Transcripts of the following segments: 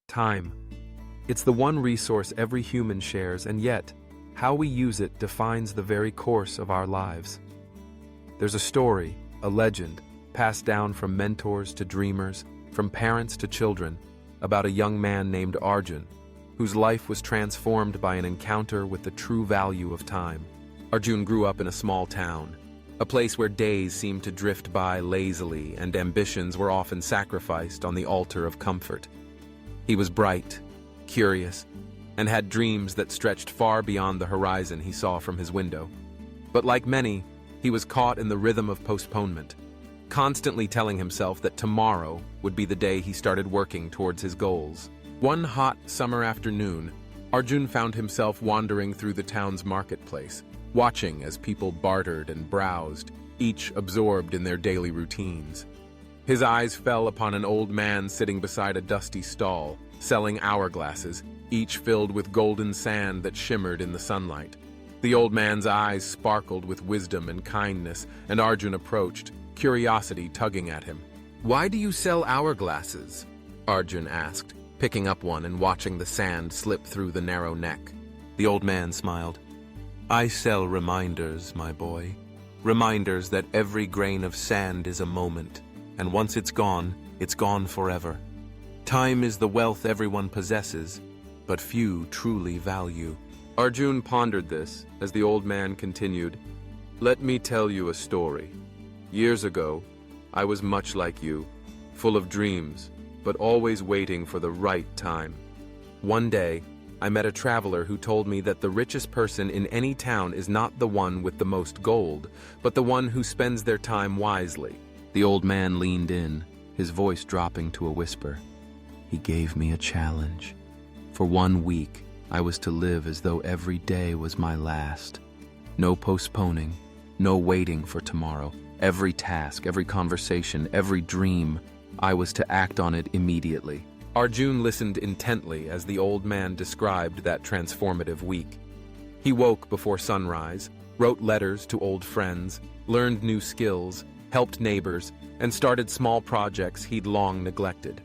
Time. It's the one resource every human shares, and yet, how we use it defines the very course of our lives. There's a story, a legend, passed down from mentors to dreamers, from parents to children, about a young man named Arjun, whose life was transformed by an encounter with the true value of time. Arjun grew up in a small town, a place where days seemed to drift by lazily and ambitions were often sacrificed on the altar of comfort. He was bright, curious, and had dreams that stretched far beyond the horizon he saw from his window. But like many, he was caught in the rhythm of postponement, constantly telling himself that tomorrow would be the day he started working towards his goals. One hot summer afternoon, Arjun found himself wandering through the town's marketplace, watching as people bartered and browsed, each absorbed in their daily routines. His eyes fell upon an old man sitting beside a dusty stall, selling hourglasses, each filled with golden sand that shimmered in the sunlight. The old man's eyes sparkled with wisdom and kindness, and Arjun approached, curiosity tugging at him. "Why do you sell hourglasses?" Arjun asked, picking up one and watching the sand slip through the narrow neck. The old man smiled. "I sell reminders, my boy. Reminders that every grain of sand is a moment, and once it's gone forever. Time is the wealth everyone possesses, but few truly value." Arjun pondered this as the old man continued. "Let me tell you a story. Years ago, I was much like you, full of dreams, but always waiting for the right time. One day, I met a traveler who told me that the richest person in any town is not the one with the most gold, but the one who spends their time wisely." The old man leaned in, his voice dropping to a whisper. "He gave me a challenge. For 1 week, I was to live as though every day was my last. No postponing, no waiting for tomorrow. Every task, every conversation, every dream, I was to act on it immediately." Arjun listened intently as the old man described that transformative week. He woke before sunrise, wrote letters to old friends, learned new skills, helped neighbors, and started small projects he'd long neglected.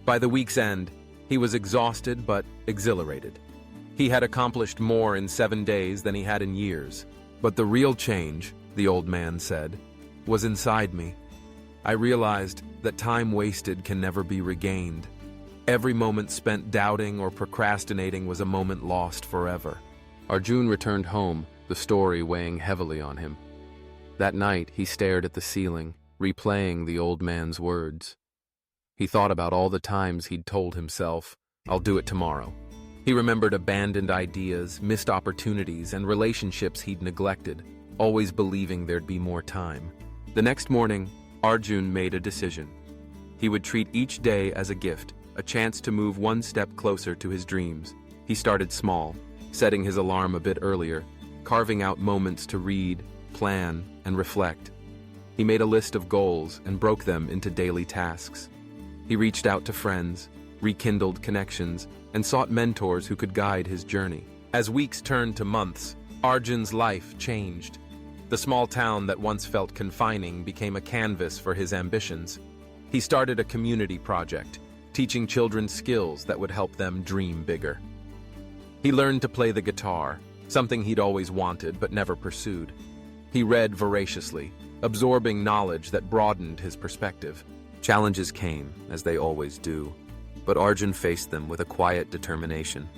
By the week's end, he was exhausted but exhilarated. He had accomplished more in 7 days than he had in years. But the real change, the old man said, was inside me. I realized that time wasted can never be regained. Every moment spent doubting or procrastinating was a moment lost forever. Arjun returned home, the story weighing heavily on him. That night, he stared at the ceiling, replaying the old man's words. He thought about all the times he'd told himself, "I'll do it tomorrow." He remembered abandoned ideas, missed opportunities, and relationships he'd neglected, always believing there'd be more time. The next morning, Arjun made a decision. He would treat each day as a gift, a chance to move one step closer to his dreams. He started small, setting his alarm a bit earlier, carving out moments to read, plan, and reflect. He made a list of goals and broke them into daily tasks. He reached out to friends, rekindled connections, and sought mentors who could guide his journey. As weeks turned to months, Arjun's life changed. The small town that once felt confining became a canvas for his ambitions. He started a community project, teaching children skills that would help them dream bigger. He learned to play the guitar, something he'd always wanted but never pursued. He read voraciously, absorbing knowledge that broadened his perspective. Challenges came, as they always do, but Arjun faced them with a quiet determination.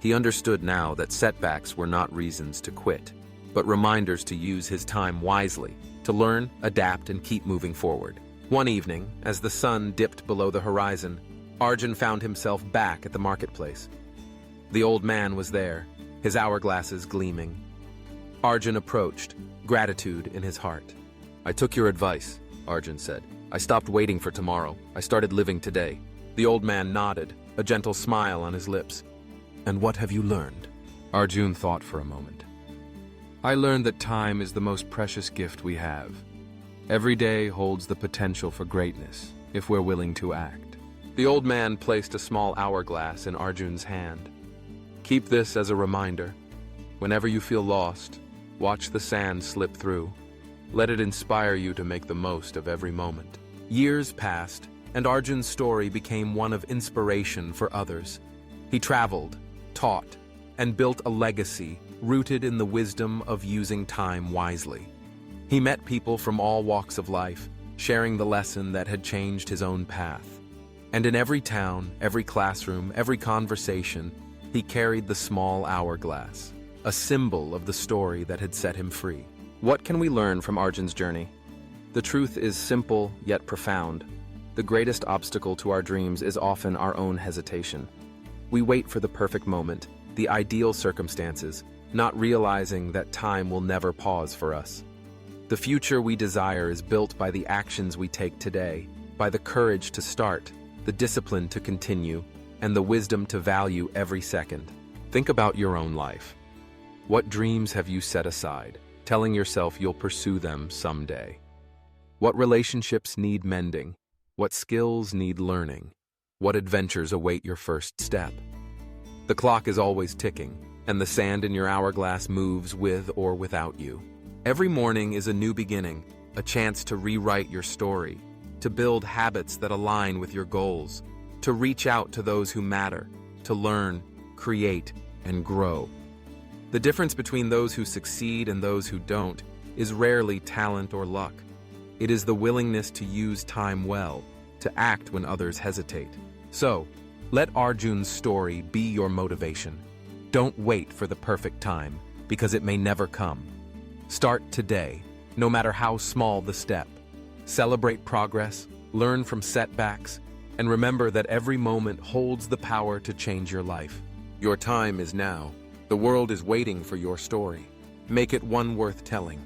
He understood now that setbacks were not reasons to quit, but reminders to use his time wisely, to learn, adapt, and keep moving forward. One evening, as the sun dipped below the horizon, Arjun found himself back at the marketplace. The old man was there, his hourglasses gleaming. Arjun approached, gratitude in his heart. "I took your advice," Arjun said. "I stopped waiting for tomorrow. I started living today." The old man nodded, a gentle smile on his lips. "And what have you learned?" Arjun thought for a moment. "I learned that time is the most precious gift we have. Every day holds the potential for greatness, if we're willing to act." The old man placed a small hourglass in Arjun's hand. "Keep this as a reminder. Whenever you feel lost, watch the sand slip through. Let it inspire you to make the most of every moment." Years passed, and Arjun's story became one of inspiration for others. He traveled, taught, and built a legacy rooted in the wisdom of using time wisely. He met people from all walks of life, sharing the lesson that had changed his own path. And in every town, every classroom, every conversation, he carried the small hourglass, a symbol of the story that had set him free. What can we learn from Arjun's journey? The truth is simple yet profound. The greatest obstacle to our dreams is often our own hesitation. We wait for the perfect moment, the ideal circumstances, not realizing that time will never pause for us. The future we desire is built by the actions we take today, by the courage to start, the discipline to continue, and the wisdom to value every second. Think about your own life. What dreams have you set aside, telling yourself you'll pursue them someday? What relationships need mending? What skills need learning? What adventures await your first step? The clock is always ticking, and the sand in your hourglass moves with or without you. Every morning is a new beginning, a chance to rewrite your story, to build habits that align with your goals, to reach out to those who matter, to learn, create, and grow. The difference between those who succeed and those who don't is rarely talent or luck. It is the willingness to use time well, to act when others hesitate. So, let Arjun's story be your motivation. Don't wait for the perfect time, because it may never come. Start today, no matter how small the step. Celebrate progress, learn from setbacks, and remember that every moment holds the power to change your life. Your time is now. The world is waiting for your story. Make it one worth telling.